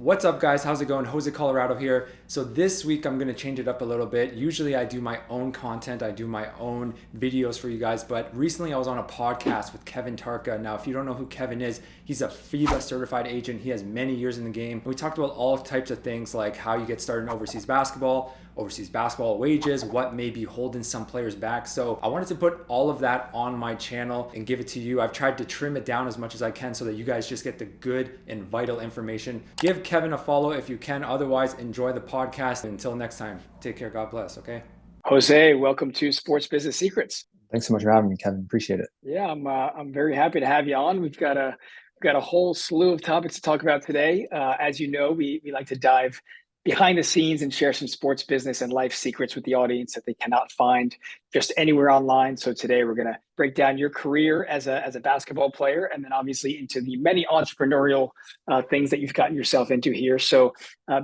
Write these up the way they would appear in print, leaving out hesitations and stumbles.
What's up, guys? How's it going? Jose Colorado here. So this week I'm going to change it up a little bit. Usually I do my own content, I do my own videos for you guys, but recently I was on a podcast with Kevin Tarca. Now, if you don't know who Kevin is, he's a FIBA certified agent. He has many years in the game. We talked about all types of things like how you get started in overseas basketball wages, what may be holding some players back. So I wanted to put all of that on my channel and give it to you. I've tried to trim it down as much as I can so that you guys just get the good and vital information. Give Kevin a follow if you can. Otherwise, enjoy the podcast. Until next time, take care. God bless. Okay. Jose, welcome to Sports Business Secrets. Thanks so much for having me, Kevin. Appreciate it. Yeah, I'm very happy to have you on. We've got a whole slew of topics to talk about today. As you know, we like to dive behind the scenes and share some sports business and life secrets with the audience that they cannot find just anywhere online. So today we're going to break down your career as a basketball player, and then obviously into the many entrepreneurial things that you've gotten yourself into here. So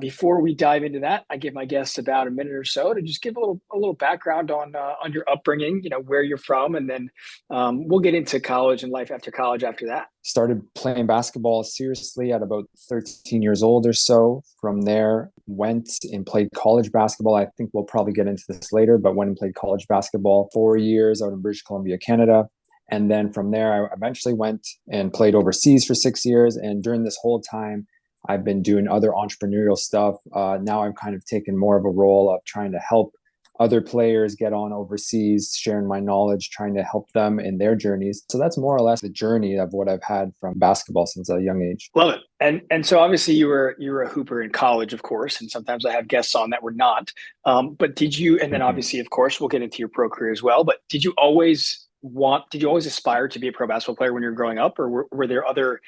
before we dive into that, I give my guests about a minute or so to just give a little background on your upbringing, where you're from, and then we'll get into college and life after college after that. Started playing basketball seriously at about 13 years old or so. From there, went and played college basketball. I think we'll probably get into this later, but went and played college basketball 4 years out in British Columbia, Canada. And then from there, I eventually went and played overseas for 6 years. And during this whole time, I've been doing other entrepreneurial stuff. Now I've kind of taken more of a role of trying to help other players get on overseas, sharing my knowledge, trying to help them in their journeys. So that's more or less the journey of what I've had from basketball since a young age. Love it. And so obviously you were a hooper in college, of course, and sometimes I have guests on that were not. But did you, and then obviously, of course, we'll get into your pro career as well, but did you always aspire to be a pro basketball player when you were growing up, or were there other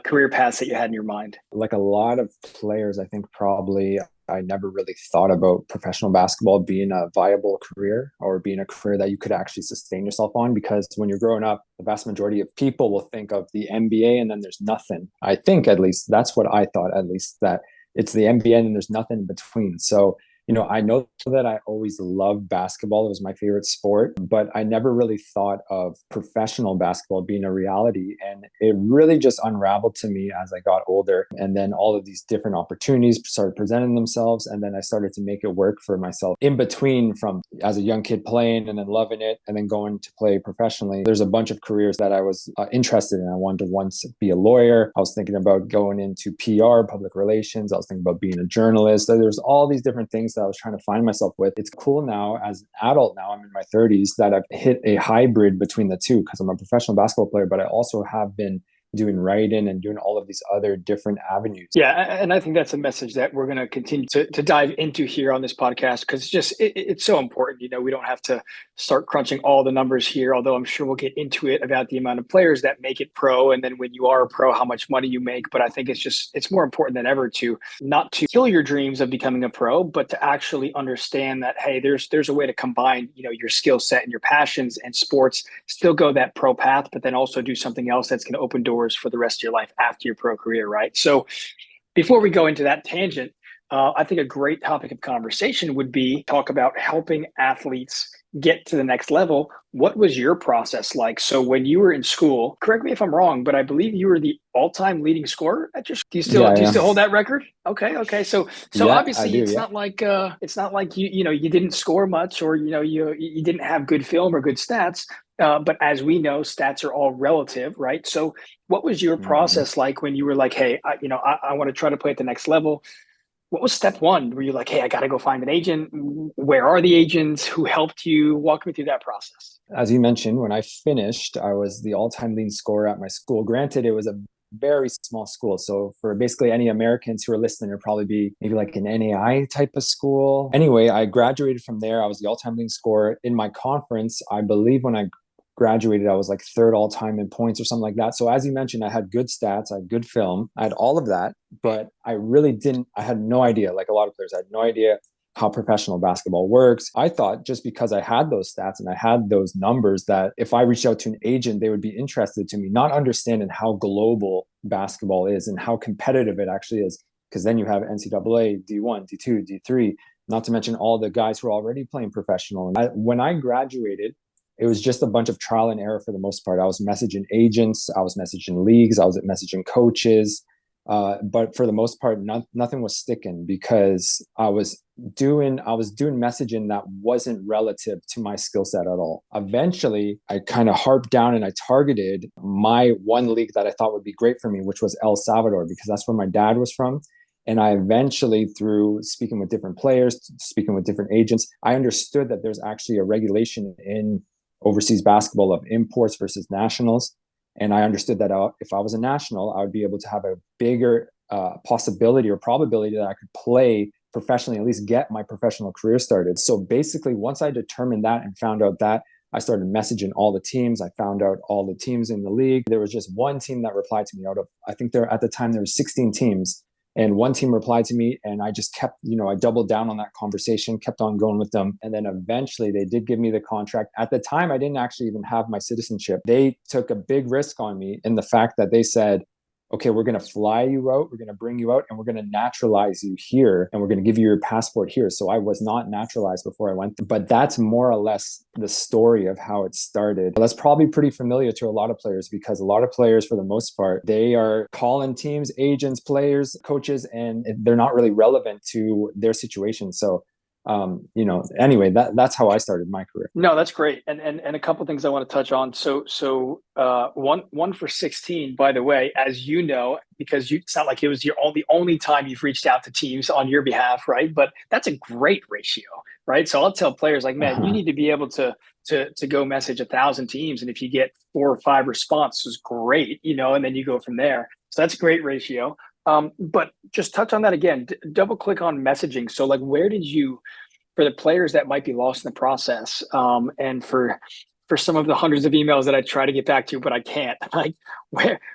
career paths that you had in your mind? Like a lot of players, I think probably I never really thought about professional basketball being a viable career or being a career that you could actually sustain yourself on, because when you're growing up, the vast majority of people will think of the NBA and then there's nothing. I think at least that's what I thought, at least, that it's the NBA and there's nothing in between. So I know that I always loved basketball. It was my favorite sport, but I never really thought of professional basketball being a reality. And it really just unraveled to me as I got older. And then all of these different opportunities started presenting themselves. And then I started to make it work for myself in between, from as a young kid playing and then loving it and then going to play professionally. There's a bunch of careers that I was interested in. I wanted to once be a lawyer. I was thinking about going into PR, public relations. I was thinking about being a journalist. So there's all these different things that I was trying to find myself with. It's cool now as an adult, now I'm in my 30s, that I've hit a hybrid between the two, because I'm a professional basketball player, but I also have been doing writing and doing all of these other different avenues. Yeah, and I think that's a message that we're going to continue to dive into here on this podcast, because it's so important. We don't have to start crunching all the numbers here, although I'm sure we'll get into it about the amount of players that make it pro, and then when you are a pro, how much money you make. But I think it's more important than ever to not to kill your dreams of becoming a pro, but to actually understand that, hey, there's a way to combine your skill set and your passions and sports, still go that pro path, but then also do something else that's going to open doors for the rest of your life after your pro career, right? So before we go into that tangent, I think a great topic of conversation would be talk about helping athletes get to the next level. What was your process like? So when you were in school, correct me if I'm wrong, but I believe you were the all-time leading scorer at your. Do you still hold that record? Okay. So yeah, obviously it's not like you didn't score much, or you didn't have good film or good stats. But as we know, stats are all relative, right? So what was your process like when you were like, hey, I want to try to play at the next level? What was step one? Were you like, hey, I got to go find an agent? Where are the agents? Who helped you? Walk me through that process. As you mentioned, when I finished, I was the all-time leading scorer at my school. Granted, it was a very small school. So for basically any Americans who are listening, it'll probably be maybe like an NAI type of school. Anyway, I graduated from there. I was the all-time leading scorer in my conference. I believe when I graduated, I was like third all time in points or something like that. So as you mentioned, I had good stats, I had good film, I had all of that, but I had no idea, like a lot of players, I had no idea how professional basketball works. I thought just because I had those stats and I had those numbers, that if I reached out to an agent, they would be interested to me, not understanding how global basketball is and how competitive it actually is. Because then you have NCAA, D1, D2, D3, not to mention all the guys who are already playing professional. When I graduated, it was just a bunch of trial and error for the most part. I was messaging agents, I was messaging leagues, I was messaging coaches, But for the most part, nothing was sticking because I was doing messaging that wasn't relative to my skill set at all. Eventually, I kind of harped down and I targeted my one league that I thought would be great for me, which was El Salvador, because that's where my dad was from. And I eventually, through speaking with different players, speaking with different agents, I understood that there's actually a regulation in overseas basketball of imports versus nationals. And I understood that if I was a national, I would be able to have a bigger possibility or probability that I could play professionally, at least get my professional career started. So basically, once I determined that and found out that, I started messaging all the teams. I found out all the teams in the league. There was just one team that replied to me out of, I think at the time, there were 16 teams. And one team replied to me, and I just kept, I doubled down on that conversation, kept on going with them. And then eventually they did give me the contract. At the time, I didn't actually even have my citizenship. They took a big risk on me in the fact that they said, okay, we're going to fly you out, we're going to bring you out, and we're going to naturalize you here, and we're going to give you your passport here. So I was not naturalized before I went, but that's more or less the story of how it started. That's probably pretty familiar to a lot of players, because a lot of players, for the most part, they are calling teams, agents, players, coaches, and they're not really relevant to their situation. So anyway, that's how I started my career. No, that's great. And a couple of things I want to touch on. So one for 16, by the way, as you know, because it's not like it was your only time you've reached out to teams on your behalf, right? But that's a great ratio, right? So I'll tell players like, man, you need to be able to go message 1,000 teams, and if you get 4 or 5 responses, great, and then you go from there. So that's a great ratio. But just touch on that again, double click on messaging. So like, where did you, for the players that might be lost in the process, and for some of the hundreds of emails that I try to get back to, but I can't, like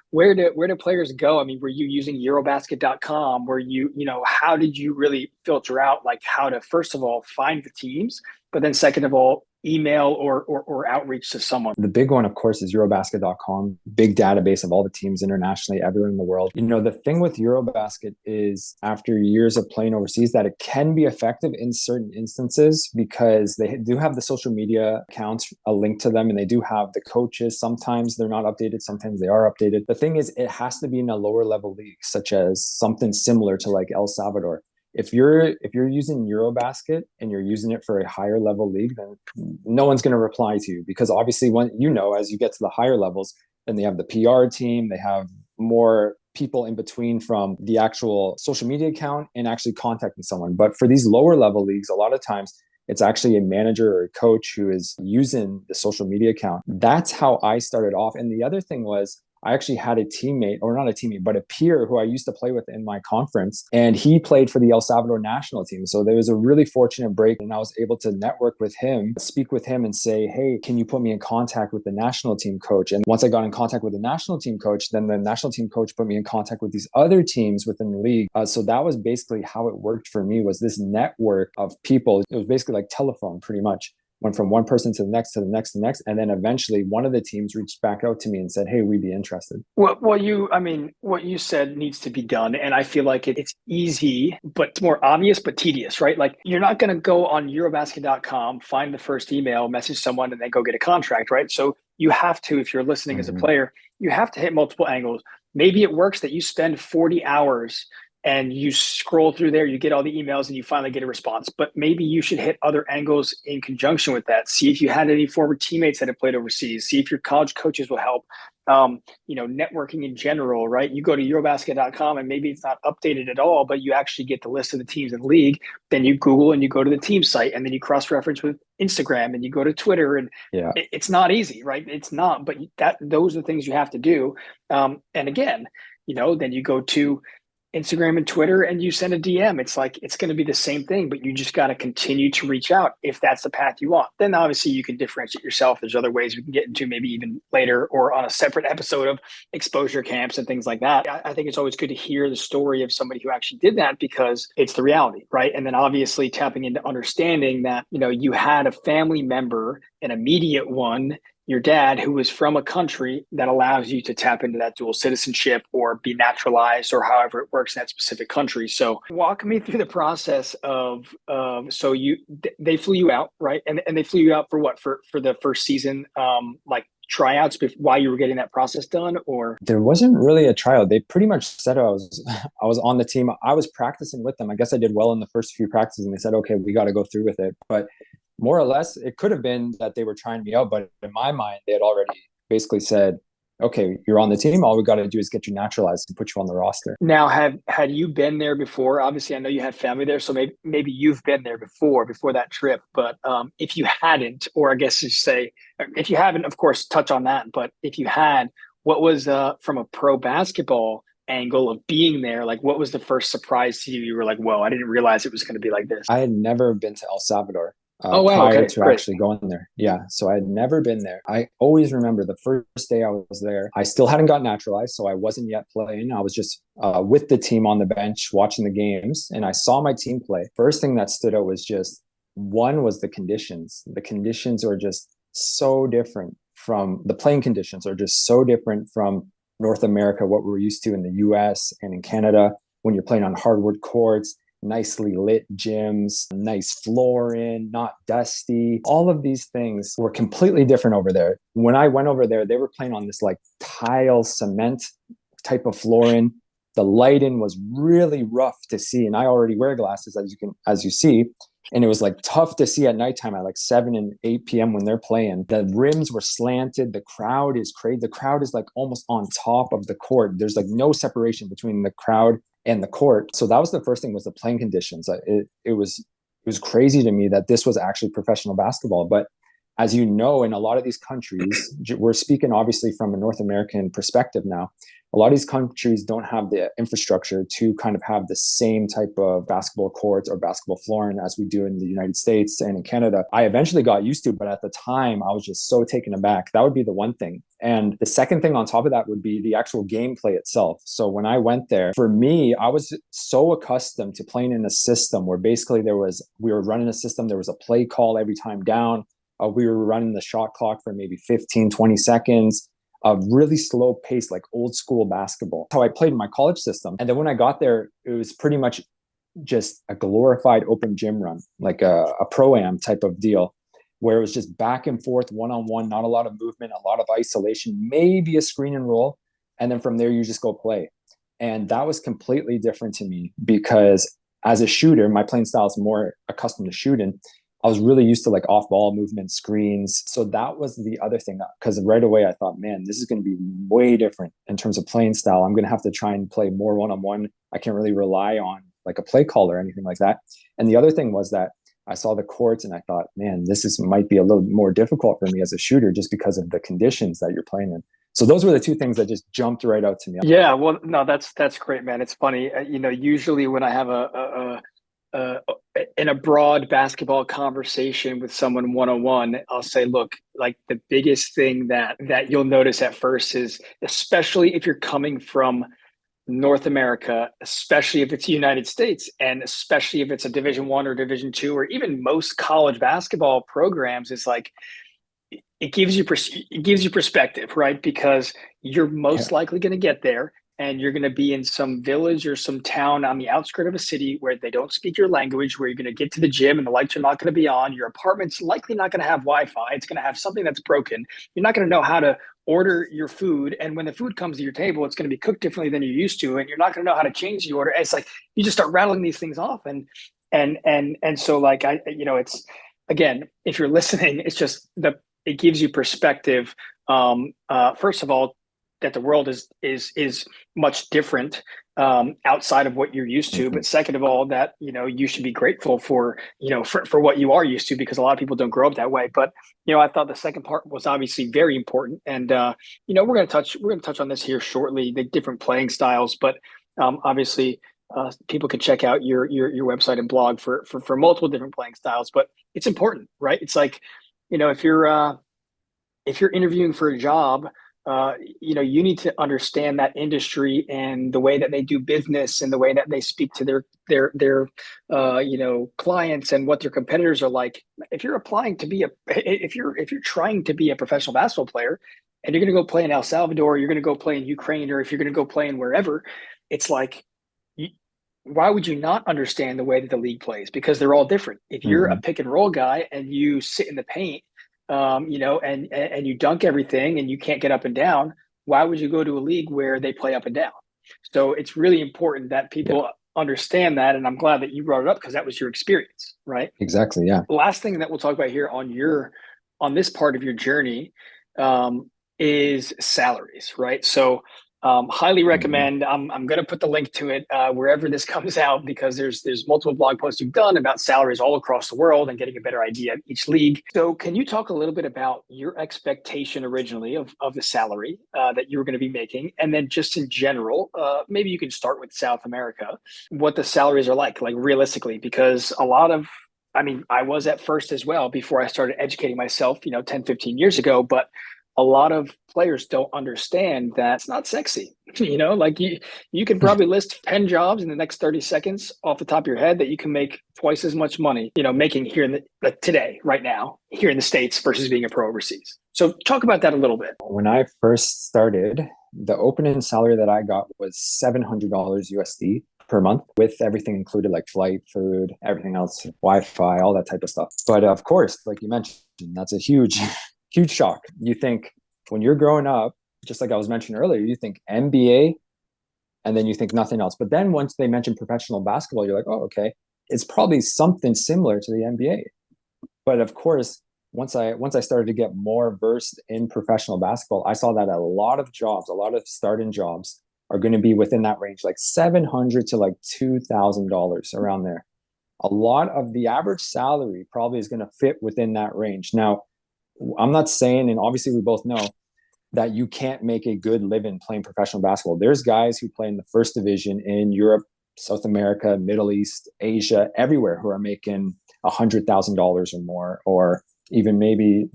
where do players go? I mean, were you using Eurobasket.com? Were you, how did you really filter out like how to, first of all, find the teams, but then second of all, email or outreach to someone? The big one, of course, is Eurobasket.com, big database of all the teams internationally, everywhere in the world. The thing with Eurobasket is, after years of playing overseas, that it can be effective in certain instances, because they do have the social media accounts, a link to them, and they do have the coaches. Sometimes they're not updated, sometimes they are updated. The thing is, it has to be in a lower level league, such as something similar to like El Salvador. If you're using Eurobasket and you're using it for a higher level league, then no one's going to reply to you, because obviously, as you get to the higher levels, then they have the PR team, they have more people in between from the actual social media account and actually contacting someone. But for these lower level leagues, a lot of times it's actually a manager or a coach who is using the social media account. That's how I started off. And the other thing was, I actually had a teammate, or not a teammate, but a peer who I used to play with in my conference, and he played for the El Salvador national team. So there was a really fortunate break, and I was able to network with him, speak with him, and say, hey, can you put me in contact with the national team coach? And once I got in contact with the national team coach, then the national team coach put me in contact with these other teams within the league. So that was basically how it worked for me, was this network of people. It was basically like telephone, pretty much. Went from one person to the next, to the next, to the next. And then eventually one of the teams reached back out to me and said, hey, we'd be interested. Well, what you said needs to be done. And I feel like it's easy, but it's more obvious, but tedious, right? Like, you're not going to go on Eurobasket.com, find the first email, message someone, and then go get a contract, right? So you have to, if you're listening as a player, you have to hit multiple angles. Maybe it works that you spend 40 hours and you scroll through there, you get all the emails, and you finally get a response. But maybe you should hit other angles in conjunction with that. See if you had any former teammates that have played overseas. See if your college coaches will help. Networking in general, right? You go to Eurobasket.com and maybe it's not updated at all, but you actually get the list of the teams in the league. Then you Google and you go to the team site, and then you cross-reference with Instagram, and you go to Twitter, and it's not easy, right? It's not, but those are the things you have to do. And again, then you go to Instagram and Twitter and you send a DM. It's like, it's going to be the same thing, but you just got to continue to reach out if that's the path you want. Then obviously you can differentiate yourself. There's other ways we can get into, maybe even later or on a separate episode, of exposure camps and things like that. I think it's always good to hear the story of somebody who actually did that, because it's the reality, right? And then obviously tapping into understanding that, you had a family member, an immediate one, your dad, who is from a country that allows you to tap into that dual citizenship or be naturalized, or however it works in that specific country. So walk me through the process of, they flew you out, right? And they flew you out for what? For the first season, like tryouts while you were getting that process done, or? There wasn't really a tryout. They pretty much said I was I was on the team. I was practicing with them. I guess I did well in the first few practices, and they said, okay, we got to go through with it. But more or less, it could have been that they were trying me out, but in my mind, they had already basically said, okay, you're on the team. All we got to do is get you naturalized and put you on the roster. Now, had you been there before? Obviously, I know you had family there, so maybe you've been there before that trip. But if you hadn't, or I guess you say, if you haven't, of course, touch on that. But if you had, what was from a pro basketball angle of being there? Like, what was the first surprise to you? You were like, "Whoa, I didn't realize it was going to be like this." I had never been to El Salvador Oh, wow. prior Okay, to great. actually going there. Yeah. So I had never been there. I always remember the first day I was there, I still hadn't got naturalized. So I wasn't yet playing. I was just with the team on the bench watching the games, and I saw my team play. First thing that stood out was just one was the conditions. The conditions are just so different from the playing conditions are just so different from North America, what we're used to in the US and in Canada when you're playing on hardwood courts, nicely lit gyms, nice flooring, not dusty. All of these things were completely different over there. When I went over there, they were playing on this like tile cement type of flooring. The lighting was really rough to see, and I already wear glasses as you see. And it was like tough to see at nighttime at like 7 and 8 p.m. when they're playing. The rims were slanted. The crowd is crazy. The crowd is like almost on top of the court. There's like no separation between the crowd and the court. So that was the first thing, was the playing conditions. It was crazy to me that this was actually professional basketball. But as you know, in a lot of these countries, we're speaking obviously from a North American perspective now, a lot of these countries don't have the infrastructure to kind of have the same type of basketball courts or basketball flooring as we do in the United States and in Canada. I eventually got used to, but at the time I was just so taken aback. That would be the one thing. And the second thing on top of that would be the actual gameplay itself. So when I went there, for me, I was so accustomed to playing in a system where basically we were running a system, there was a play call every time down. We were running the shot clock for maybe 15, 20 seconds. A really slow pace, like old school basketball. That's how I played in my college system. And then when I got there, it was pretty much just a glorified open gym run, like a pro-am type of deal, where it was just back and forth, one-on-one, not a lot of movement, a lot of isolation, maybe a screen and roll. And then from there, you just go play. And that was completely different to me because as a shooter, my playing style is more accustomed to shooting. I was really used to like off ball movement, screens. So that was the other thing, because right away I thought, man, this is going to be way different in terms of playing style. I'm going to have to try and play more one-on-one. I can't really rely on like a play call or anything like that. And the other thing was that I saw the courts and I thought, man, might be a little more difficult for me as a shooter just because of the conditions that you're playing in. So those were the two things that just jumped right out to me. Yeah, well, no, that's great, man. It's funny, usually when I have in a broad basketball conversation with someone one-on-one, I'll say, look, like the biggest thing that you'll notice at first is, especially if you're coming from North America, especially if it's the United States, and especially if it's a Division I or Division II, or even most college basketball programs, is like it gives you perspective, right? Because you're most likely going to get there and you're going to be in some village or some town on the outskirts of a city where they don't speak your language, where you're going to get to the gym and the lights are not going to be on. Your apartment's likely not going to have Wi-Fi. It's going to have something that's broken. You're not going to know how to order your food. And when the food comes to your table, it's going to be cooked differently than you're used to. And you're not going to know how to change the order. It's like, you just start rattling these things off. And so like, it's, again, if you're listening, it's just it gives you perspective. First of all, that the world is much different outside of what you're used to. But second of all, that you should be grateful for what you are used to, because a lot of people don't grow up that way. But I thought the second part was obviously very important, and we're going to touch on this here shortly, the different playing styles. But obviously, people can check out your website and blog for multiple different playing styles. But it's important, right? It's like, if you're interviewing for a job, you need to understand that industry and the way that they do business and the way that they speak to their clients and what their competitors are like. If you're applying to if you're trying to be a professional basketball player and you're going to go play in El Salvador, you're going to go play in Ukraine, or if you're going to go play in wherever, it's like, why would you not understand the way that the league plays? Because they're all different. If you're a pick and roll guy and you sit in the paint, and you dunk everything and you can't get up and down, why would you go to a league where they play up and down? So it's really important that people understand that. And I'm glad that you brought it up because that was your experience, right? Exactly. Yeah. The last thing that we'll talk about here on this part of your journey is salaries, right? So highly recommend. I'm going to put the link to it wherever this comes out because there's multiple blog posts you've done about salaries all across the world and getting a better idea of each league. So can you talk a little bit about your expectation originally of the salary that you were going to be making, and then just in general, maybe you can start with South America, what the salaries are like realistically, because I was at first as well before I started educating myself, 10, 15 years ago, but a lot of players don't understand that it's not sexy. You can probably list 10 jobs in the next 30 seconds off the top of your head that you can make twice as much money, making here today, right now, here in the States versus being a pro overseas. So talk about that a little bit. When I first started, the opening salary that I got was $700 USD per month with everything included, like flight, food, everything else, Wi-Fi, all that type of stuff. But of course, like you mentioned, that's a huge shock. You think when you're growing up, just like I was mentioning earlier, you think NBA and then you think nothing else. But then once they mention professional basketball, you're like, oh, okay, it's probably something similar to the NBA. But of course, once I started to get more versed in professional basketball, I saw that a lot of starting jobs are going to be within that range, like $700 to like $2,000 around there. A lot of the average salary probably is going to fit within that range. Now, I'm not saying, and obviously we both know, that you can't make a good living playing professional basketball. There's guys who play in the first division in Europe, South America, Middle East, Asia, everywhere, who are making $100,000 or more, or even maybe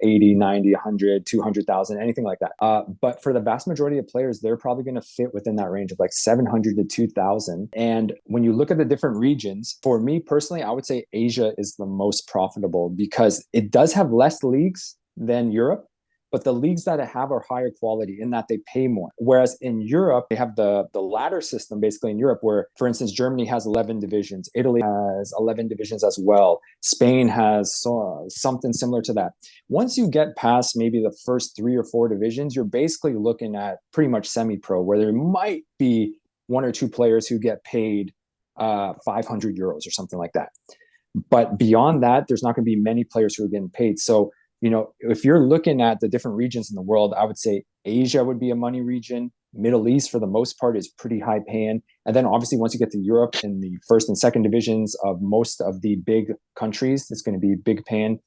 80, 90, 100, 200,000, anything like that. But for the vast majority of players, they're probably going to fit within that range of like 700 to 2,000. And when you look at the different regions, for me personally, I would say Asia is the most profitable because it does have less leagues than Europe, but the leagues that have are higher quality in that they pay more. Whereas in Europe, they have the ladder system basically in Europe where, for instance, Germany has 11 divisions. Italy has 11 divisions as well. Spain has something similar to that. Once you get past maybe the first 3 or 4 divisions, you're basically looking at pretty much semi-pro, where there might be 1 or 2 players who get paid 500 euros or something like that. But beyond that, there's not going to be many players who are getting paid. So if you're looking at the different regions in the world, I would say Asia would be a money region. Middle East, for the most part, is pretty high paying. And then obviously, once you get to Europe in the first and second divisions of most of the big countries, it's going to be big paying.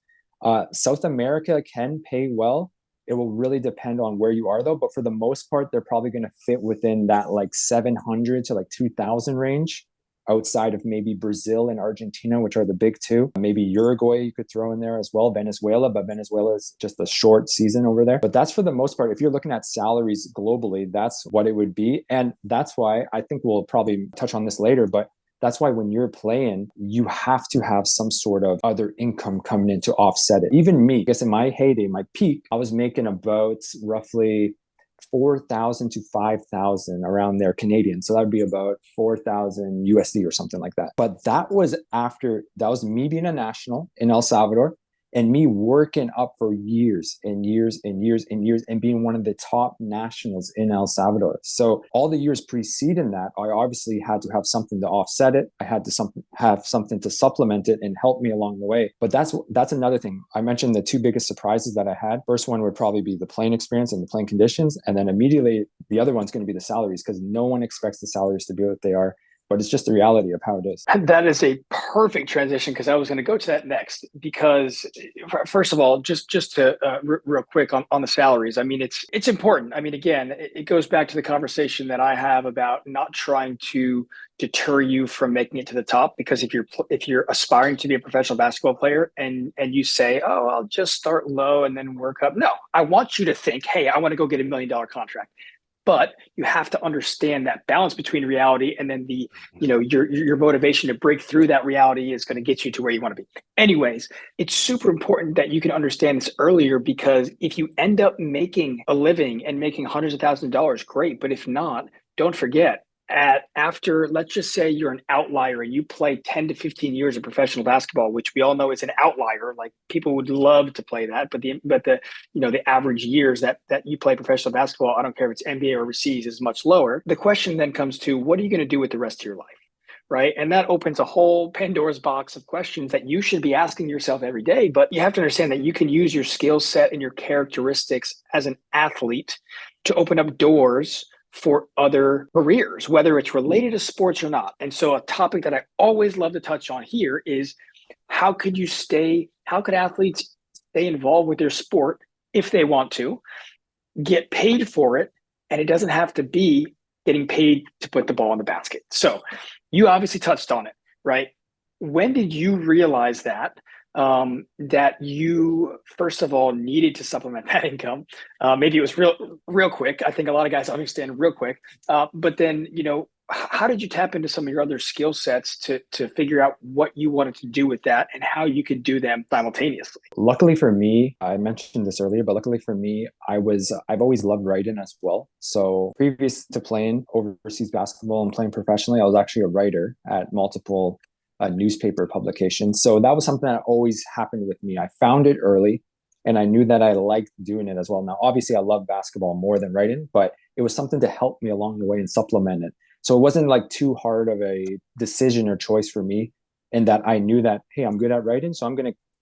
South America can pay well. It will really depend on where you are, though. But for the most part, they're probably going to fit within that like 700 to like 2,000 range, outside of maybe Brazil and Argentina, which are the big two. Maybe Uruguay you could throw in there as well, Venezuela, but Venezuela is just a short season over there. But that's for the most part. If you're looking at salaries globally, that's what it would be. And that's why I think we'll probably touch on this later, but that's why when you're playing, you have to have some sort of other income coming in to offset it. Even me, I guess in my heyday, my peak, I was making about roughly 4,000 to 5,000 around there Canadian. So that would be about 4,000 USD or something like that. But that was me being a national in El Salvador and me working up for years and years and years and years and being one of the top nationals in El Salvador. So all the years preceding that, I obviously had to have something to offset it. I had to have something to supplement it and help me along the way. But that's another thing. I mentioned the 2 biggest surprises that I had. First one would probably be the playing experience and the playing conditions. And then immediately the other one's going to be the salaries, because no one expects the salaries to be what they are. But it's just the reality of how it is. That is a perfect transition, because I was going to go to that next. Because first of all, just to real quick on the salaries, I mean, it's important. I mean, again, it goes back to the conversation that I have about not trying to deter you from making it to the top. Because if you're aspiring to be a professional basketball player and you say, oh, I'll just start low and then work up. No, I want you to think, hey, I want to go get $1 million contract. But you have to understand that balance between reality and then your motivation to break through that reality is going to get you to where you want to be. Anyways, it's super important that you can understand this earlier, because if you end up making a living and making hundreds of thousands of dollars, great. But if not, don't forget, after, let's just say you're an outlier and you play 10 to 15 years of professional basketball, which we all know is an outlier. Like people would love to play that, but the average years that you play professional basketball, I don't care if it's NBA or overseas, is much lower. The question then comes to, what are you going to do with the rest of your life? Right. And that opens a whole Pandora's box of questions that you should be asking yourself every day. But you have to understand that you can use your skill set and your characteristics as an athlete to open up doors for other careers, whether it's related to sports or not. And so a topic that I always love to touch on here is how could athletes stay involved with their sport if they want to, get paid for it, and it doesn't have to be getting paid to put the ball in the basket. So you obviously touched on it, right? When did you realize that you, first of all, needed to supplement that income? Maybe it was real quick. I think a lot of guys understand real quick. But then, how did you tap into some of your other skill sets to figure out what you wanted to do with that and how you could do them simultaneously? Luckily for me, I mentioned this earlier, but luckily for me, I've always loved writing as well. So previous to playing overseas basketball and playing professionally, I was actually a writer at multiple newspaper publications. So that was something that always happened with me. I found it early and I knew that I liked doing it as well. Now, obviously I love basketball more than writing, but it was something to help me along the way and supplement it. So it wasn't like too hard of a decision or choice for me, in that I knew that, hey, I'm good at writing, so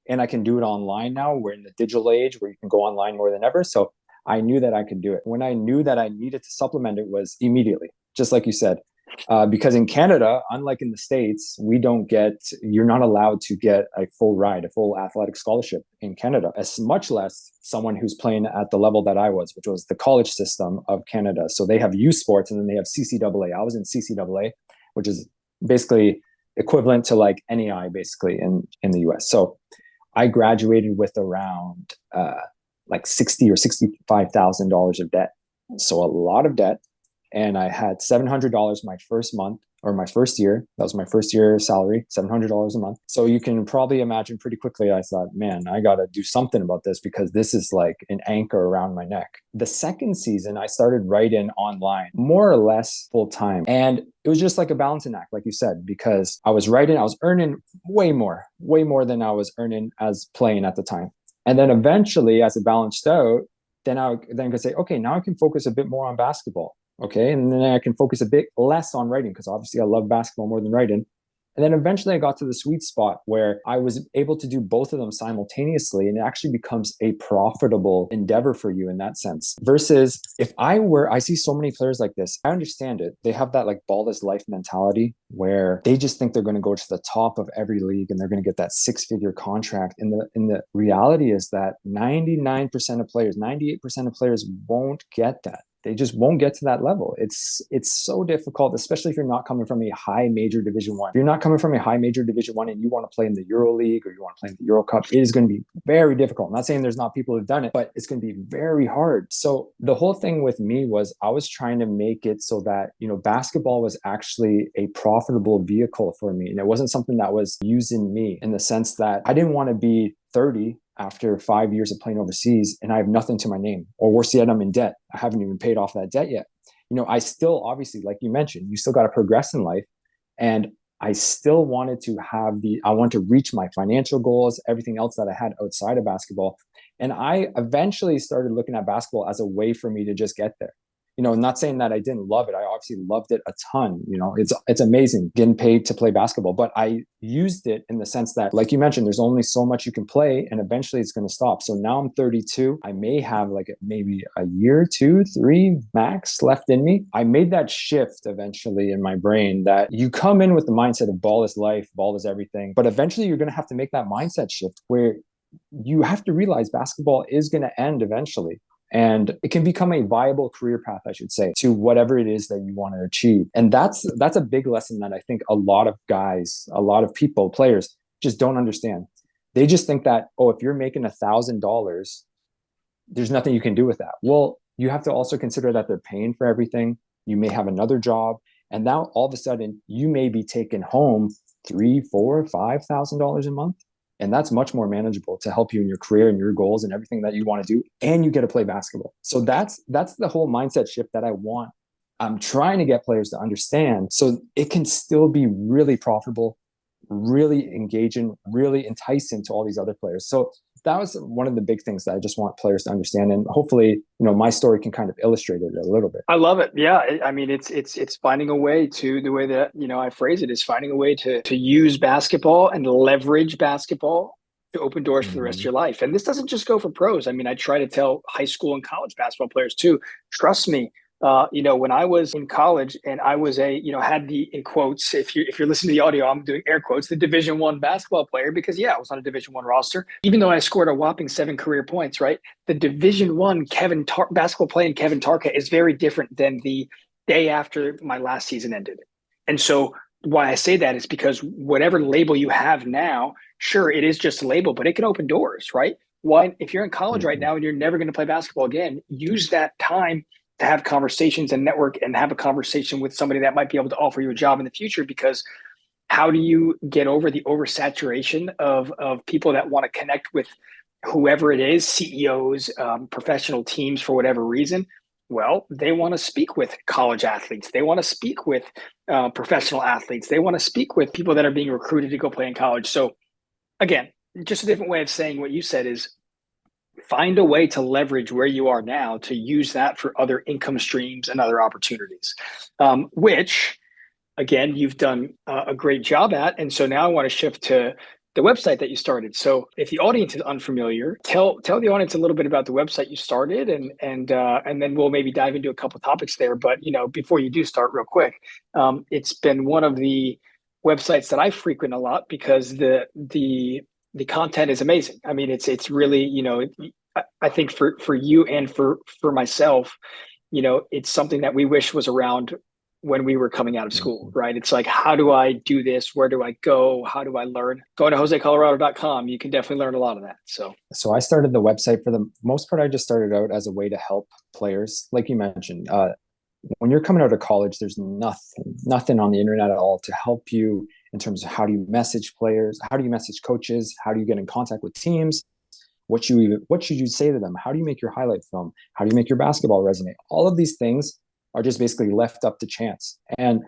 and I can do it online now. We're in the digital age where you can go online more than ever. So I knew that I could do it. When I knew that I needed to supplement it was immediately, just like you said. Because in Canada, unlike in the States, you're not allowed to get a full athletic scholarship in Canada, as much less someone who's playing at the level that I was, which was the college system of Canada. So they have youth sports and then they have CCAA. I was in CCAA, which is basically equivalent to like NEI basically in the US. So I graduated with around like $60,000 or $65,000 of debt. So a lot of debt. And I had $700 my first month or my first year. That was my first year salary, $700 a month. So you can probably imagine pretty quickly, I thought, man, I got to do something about this because this is like an anchor around my neck. The second season, I started writing online, more or less full time. And it was just like a balancing act, like you said, because I was writing, I was earning way more than I was earning as playing at the time. And then eventually, as it balanced out, then I could say, okay, now I can focus a bit more on basketball. Okay. And then I can focus a bit less on writing because obviously I love basketball more than writing. And then eventually I got to the sweet spot where I was able to do both of them simultaneously, and it actually becomes a profitable endeavor for you in that sense. Versus I see so many players like this. I understand it. They have that like ball is life mentality where they just think they're going to go to the top of every league and they're going to get that 6-figure contract. And the reality is that 99% of players, 98% of players won't get that. They just won't get to that level. It's so difficult, especially if you're not coming from a high major Division One. If you're not coming from a high major Division One and you want to play in the Euro League or you want to play in the Euro Cup, it is going to be very difficult. I'm not saying there's not people who've done it, but it's going to be very hard. So the whole thing with me was I was trying to make it so that, basketball was actually a profitable vehicle for me. And it wasn't something that was using me in the sense that I didn't want to be 30 after 5 years of playing overseas and I have nothing to my name, or worse yet, I'm in debt. I haven't even paid off that debt yet. I still, obviously, like you mentioned, you still got to progress in life. And I still wanted to I want to reach my financial goals, everything else that I had outside of basketball. And I eventually started looking at basketball as a way for me to just get there. Not saying that I didn't love it. I obviously loved it a ton. It's amazing getting paid to play basketball, but I used it in the sense that, like you mentioned, there's only so much you can play and eventually it's going to stop. So now I'm 32. I may have like maybe a year, 2, 3 max left in me. I made that shift eventually in my brain that you come in with the mindset of ball is life, ball is everything, but eventually you're going to have to make that mindset shift where you have to realize basketball is going to end eventually. And it can become a viable career path, I should say, to whatever it is that you want to achieve. And that's a big lesson that I think a lot of guys, a lot of people, players just don't understand. They just think that, if you're making $1,000, there's nothing you can do with that. Well, you have to also consider that they're paying for everything. You may have another job. And now all of a sudden you may be taking home $3,000, $4,000, $5,000 a month. And that's much more manageable to help you in your career and your goals and everything that you want to do. And you get to play basketball. So that's the whole mindset shift that I want I'm trying to get players to understand so it can still be really profitable, really engaging, really enticing to all these other players. So that was one of the big things that I just want players to understand. And hopefully, my story can kind of illustrate it a little bit. I love it. Yeah. I mean, it's finding a way to, the way that, I phrase it, is finding a way to use basketball and leverage basketball to open doors for the rest of your life. And this doesn't just go for pros. I mean, I try to tell high school and college basketball players too, trust me. When I was in college and I was had the, in quotes, if you're listening to the audio, I'm doing air quotes, the Division I basketball player, because I was on a Division I roster, even though I scored a whopping 7 career points, right? The Division I basketball playing Kevin Tarca is very different than the day after my last season ended. And so why I say that is because whatever label you have now, sure, it is just a label, but it can open doors, right? Why, if you're in college right now and you're never going to play basketball again, use that time to have conversations and network and have a conversation with somebody that might be able to offer you a job in the future. Because how do you get over the oversaturation of people that want to connect with whoever it is, CEOs, professional teams, for whatever reason? Well, they want to speak with college athletes. They want to speak with professional athletes. They want to speak with people that are being recruited to go play in college. So again, just a different way of saying what you said is, find a way to leverage where you are now to use that for other income streams and other opportunities, which, again, you've done a great job at. And so now I want to shift to the website that you started. So if the audience is unfamiliar, tell the audience a little bit about the website you started, and then we'll maybe dive into a couple of topics there. But before you do start, real quick, it's been one of the websites that I frequent a lot because the content is amazing. I mean, it's really, I think for you and for myself, it's something that we wish was around when we were coming out of school, right? It's like, how do I do this? Where do I go? How do I learn? Going to josecolorado.com, you can definitely learn a lot of that. So I started the website, for the most part, I just started out as a way to help players. Like you mentioned, when you're coming out of college, there's nothing on the internet at all to help you in terms of how do you message players, how do you message coaches, how do you get in contact with teams, what should you say to them, how do you make your highlight film, how do you make your basketball resume? All of these things are just basically left up to chance. And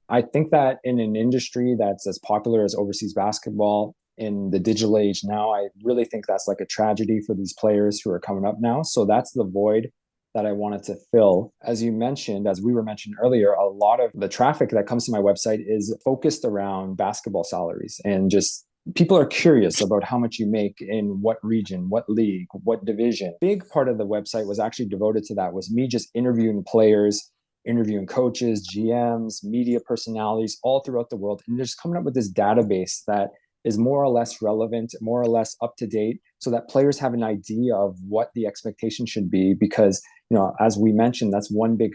I think that in an industry that's as popular as overseas basketball in the digital age now, I really think that's like a tragedy for these players who are coming up now. So that's the void that I wanted to fill. As you mentioned, as we were mentioned earlier, a lot of the traffic that comes to my website is focused around basketball salaries, and just people are curious about how much you make in what region, what league, what division. Big part of the website was actually devoted to that, was me just interviewing players, interviewing coaches, GMs, media personalities all throughout the world, and just coming up with this database that is more or less relevant, more or less up to date, so that players have an idea of what the expectation should be. Because as we mentioned, that's one big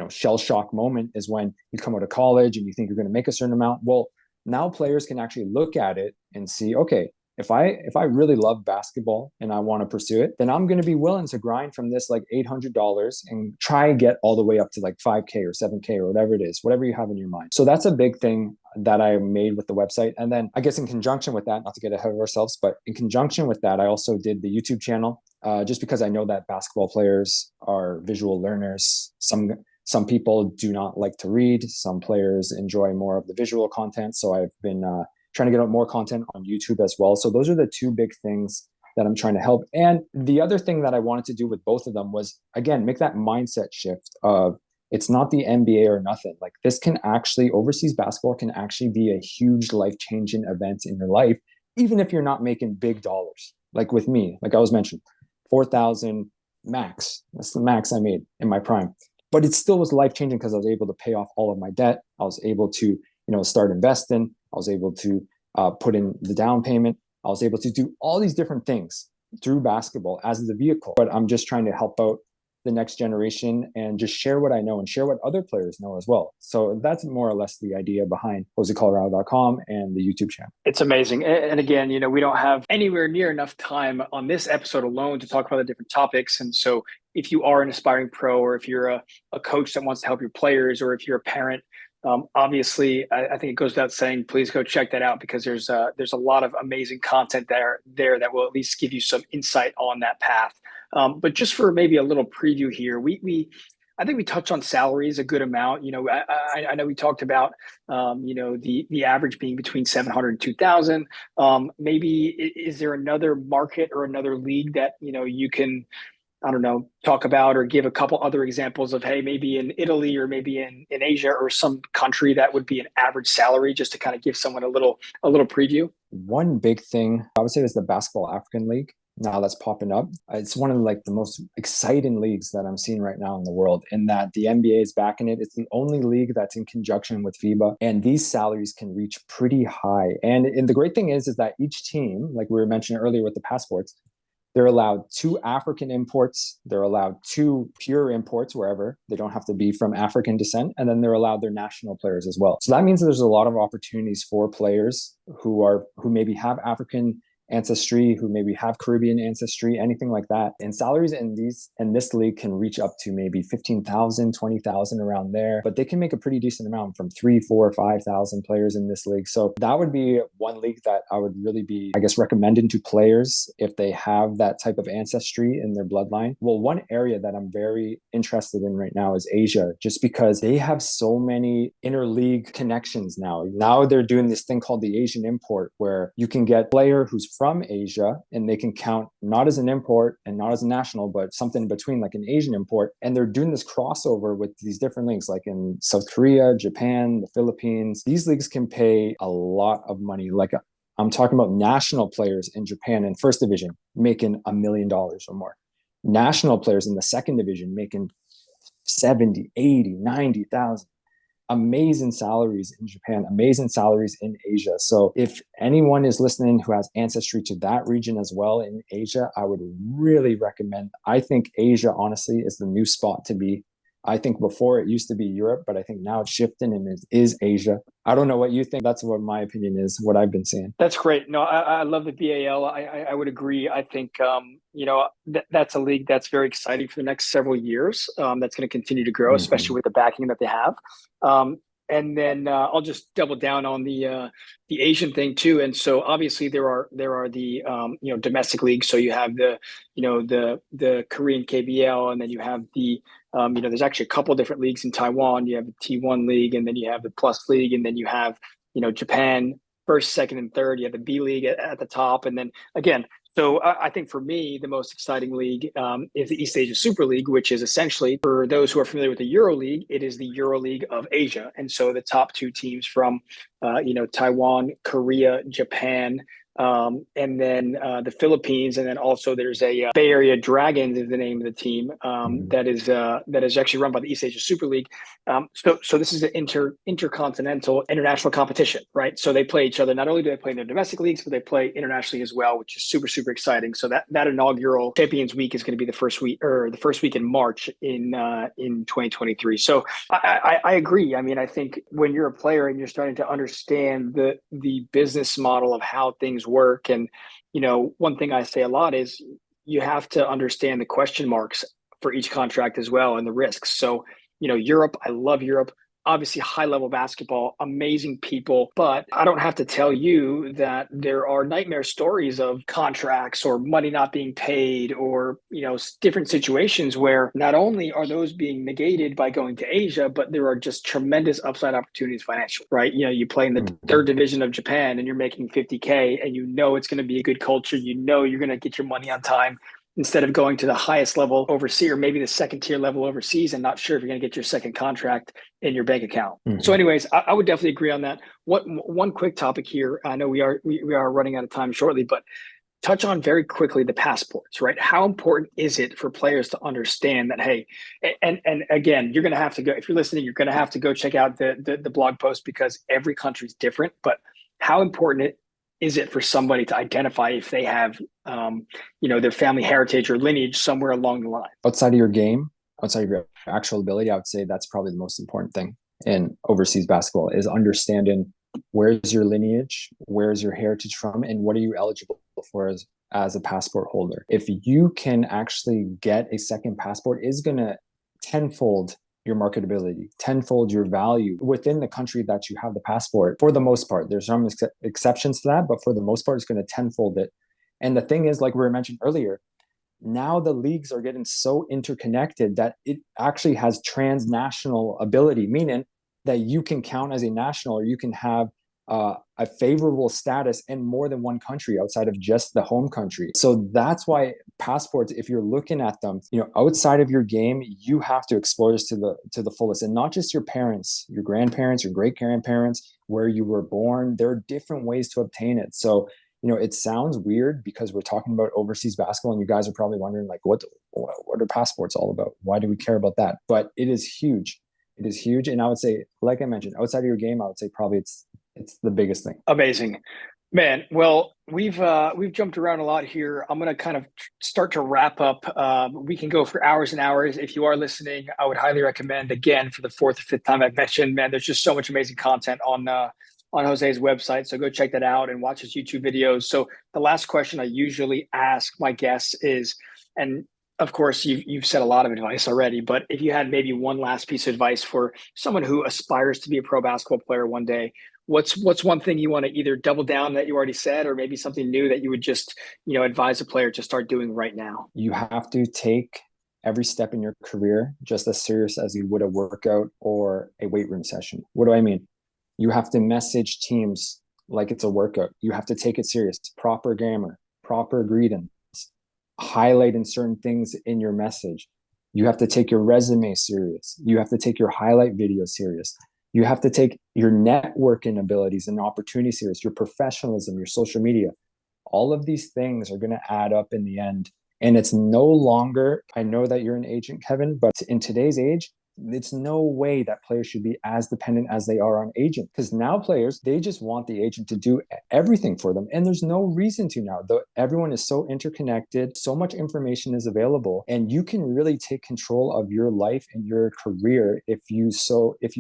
shell shock moment, is when you come out of college and you think you're going to make a certain amount. Well, now players can actually look at it and see, okay, if I really love basketball and I want to pursue it, then I'm going to be willing to grind from this like $800 and try and get all the way up to like 5K or 7K or whatever it is, whatever you have in your mind. So that's a big thing that I made with the website. And then I guess in conjunction with that, not to get ahead of ourselves, but in conjunction with that, I also did the YouTube channel, just because I know that basketball players are visual learners. Some people do not like to read. Some players enjoy more of the visual content. So I've been trying to get out more content on YouTube as well. So those are the two big things that I'm trying to help. And the other thing that I wanted to do with both of them was, again, make that mindset shift of, it's not the NBA or nothing. Like, this can actually, overseas basketball can actually be a huge life-changing event in your life, even if you're not making big dollars. Like with me, like I was mentioned, 4,000 max. That's the max I made in my prime. But it still was life-changing because I was able to pay off all of my debt. I was able to, start investing. I was able to put in the down payment. I was able to do all these different things through basketball as the vehicle. But I'm just trying to help out the next generation and just share what I know and share what other players know as well. So that's more or less the idea behind josecolorado.com and the YouTube channel. It's amazing. And again, we don't have anywhere near enough time on this episode alone to talk about the different topics. And so if you are an aspiring pro, or if you're a coach that wants to help your players, or if you're a parent, obviously, I think it goes without saying, please go check that out, because there's a lot of amazing content there that will at least give you some insight on that path. But just for maybe a little preview here, we I think we touched on salaries a good amount. I know we talked about, the average being between 700 and 2,000. Maybe is there another market or another league that, you can, I don't know, talk about or give a couple other examples of, hey, maybe in Italy or maybe in Asia or some country that would be an average salary, just to kind of give someone a little preview? One big thing I would say is the Basketball African League. Now that's popping up. It's one of like the most exciting leagues that I'm seeing right now in the world, in that the NBA is backing it. It's the only league that's in conjunction with FIBA, and these salaries can reach pretty high. And the great thing is that each team, like we were mentioning earlier with the passports, they're allowed 2 African imports. They're allowed 2 pure imports wherever. They don't have to be from African descent. And then they're allowed their national players as well. So that means there's a lot of opportunities for players who maybe have African ancestry, who maybe have Caribbean ancestry, anything like that. And salaries in this league can reach up to maybe 15,000, 20,000 around there, but they can make a pretty decent amount from 3, 4, 5,000 players in this league. So that would be one league that I would really be, I guess, recommending to players if they have that type of ancestry in their bloodline. Well, one area that I'm very interested in right now is Asia, just because they have so many interleague connections now. Now they're doing this thing called the Asian import, where you can get a player who's from Asia and they can count not as an import and not as a national, but something in between, like an Asian import. And they're doing this crossover with these different leagues, like in South Korea, Japan, the Philippines. These leagues can pay a lot of money. Like I'm talking about national players in Japan in first division making $1 million or more. National players in the second division making 70, 80, 90,000. Amazing salaries in Japan, amazing salaries in Asia. So if anyone is listening who has ancestry to that region as well in Asia, I would really recommend. I think Asia, honestly, is the new spot to be. I think before it used to be Europe, but I think now it's shifting and it is Asia. I don't know what you think. That's what my opinion is, what I've been seeing. That's great. No, I love the BAL. I would agree. I think, that's a league that's very exciting for the next several years. That's going to continue to grow, especially with the backing that they have. And then I'll just double down on the Asian thing too. And so obviously there are the domestic leagues. So you have the Korean KBL, and then you have the there's actually a couple of different leagues in Taiwan. You have the T1 league, and then you have the Plus league, and then you have Japan first, second, and third. You have the B league at the top, and then again. So I think for me, the most exciting league is the East Asia Super League, which is essentially, for those who are familiar with the Euro League, it is the Euro League of Asia. And so the top 2 teams from, Taiwan, Korea, Japan, and then the Philippines, and then also there's a Bay Area Dragons is the name of the team that is actually run by the East Asia Super League. So this is an intercontinental international competition, right? So they play each other. Not only do they play in their domestic leagues, but they play internationally as well, which is super, super exciting. So that inaugural Champions Week is going to be the first week in March in 2023. So I agree. I mean, I think when you're a player and you're starting to understand the business model of how things work, and one thing I say a lot is you have to understand the question marks for each contract as well, and the risks. So Europe, I love Europe. Obviously, high level basketball, amazing people, but I don't have to tell you that there are nightmare stories of contracts or money not being paid, or different situations where not only are those being negated by going to Asia, but there are just tremendous upside opportunities financially, right? You play in the third division of Japan and you're making 50K, and it's going to be a good culture. You're going to get your money on time, instead of going to the highest level overseas, or maybe the second tier level overseas, and not sure if you're going to get your second contract in your bank account. So anyways, I would definitely agree on that. One quick topic here. I know we are running out of time shortly, but touch on very quickly the passports, right? How important is it for players to understand that, hey, and again, you're going to have to go, if you're listening, you're going to have to go check out the blog post, because every country is different, but how important is it for somebody to identify if they have, their family heritage or lineage somewhere along the line? Outside of your game, outside of your actual ability, I would say that's probably the most important thing in overseas basketball, is understanding where's your lineage, where's your heritage from, and what are you eligible for as a passport holder. If you can actually get a second passport, is going to tenfold your marketability, tenfold your value within the country that you have the passport. For the most part, there's some exceptions to that, but for the most part, it's going to tenfold it. And the thing is, like we were mentioned earlier, now the leagues are getting so interconnected that it actually has transnational ability, meaning that you can count as a national, or you can have a favorable status in more than one country outside of just the home country. So that's why passports, if you're looking at them, outside of your game, you have to explore this to the fullest, and not just your parents, your grandparents, your great grandparents, where you were born. There are different ways to obtain it. So it sounds weird because we're talking about overseas basketball, and you guys are probably wondering, like, what are passports all about? Why do we care about that? But it is huge. It is huge. And I would say, like I mentioned, outside of your game, I would say probably it's the biggest thing. Amazing, man. Well, we've jumped around a lot here. I'm going to kind of start to wrap up. We can go for hours and hours. If you are listening, I would highly recommend, again, for the fourth or fifth time I've mentioned, man, there's just so much amazing content on Jose's website. So go check that out and watch his YouTube videos. So the last question I usually ask my guests is, and of course you've said a lot of advice already, but if you had maybe one last piece of advice for someone who aspires to be a pro basketball player one day, what's one thing you want to either double down that you already said, or maybe something new that you would just, advise a player to start doing right now? You have to take every step in your career just as serious as you would a workout or a weight room session. What do I mean? You have to message teams like it's a workout. You have to take it serious. Proper grammar, proper greetings, highlighting certain things in your message. You have to take your resume serious. You have to take your highlight video serious. You have to take your networking abilities and opportunities serious, your professionalism, your social media. All of these things are going to add up in the end. And it's no longer, I know that you're an agent, Kevin, but in today's age, it's no way that players should be as dependent as they are on agent, because now players, they just want the agent to do everything for them, and there's no reason to now. Though everyone is so interconnected, so much information is available, and you can really take control of your life and your career if you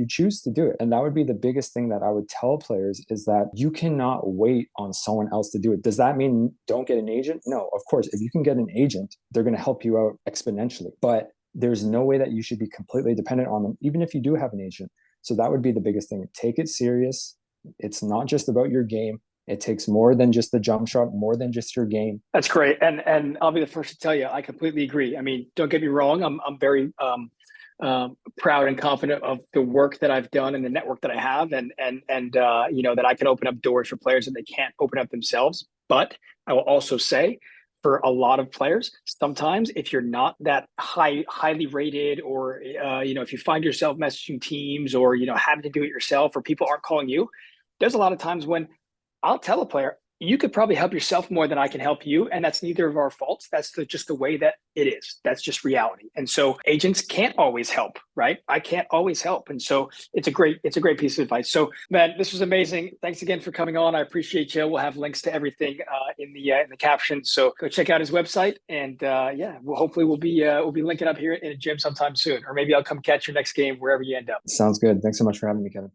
choose to do it. And that would be the biggest thing that I would tell players, is that you cannot wait on someone else to do it. Does that mean don't get an agent? No, of course, if you can get an agent, they're going to help you out exponentially, but there's no way that you should be completely dependent on them, even if you do have an agent. So that would be the biggest thing. Take it serious. It's not just about your game. It takes more than just the jump shot, more than just your game. That's great. And I'll be the first to tell you, I completely agree. I mean, don't get me wrong. I'm very proud and confident of the work that I've done and the network that I have, and that I can open up doors for players that they can't open up themselves. But I will also say, for a lot of players, sometimes if you're not that highly rated, or if you find yourself messaging teams, or having to do it yourself, or people aren't calling you, there's a lot of times when I'll tell a player, you could probably help yourself more than I can help you. And that's neither of our faults. That's just the way that it is. That's just reality. And so agents can't always help, right? I can't always help. And so it's a great piece of advice. So, man, this was amazing. Thanks again for coming on. I appreciate you. We'll have links to everything in the caption. So go check out his website. And hopefully we'll be linking up here in a gym sometime soon, or maybe I'll come catch your next game wherever you end up. Sounds good. Thanks so much for having me, Kevin.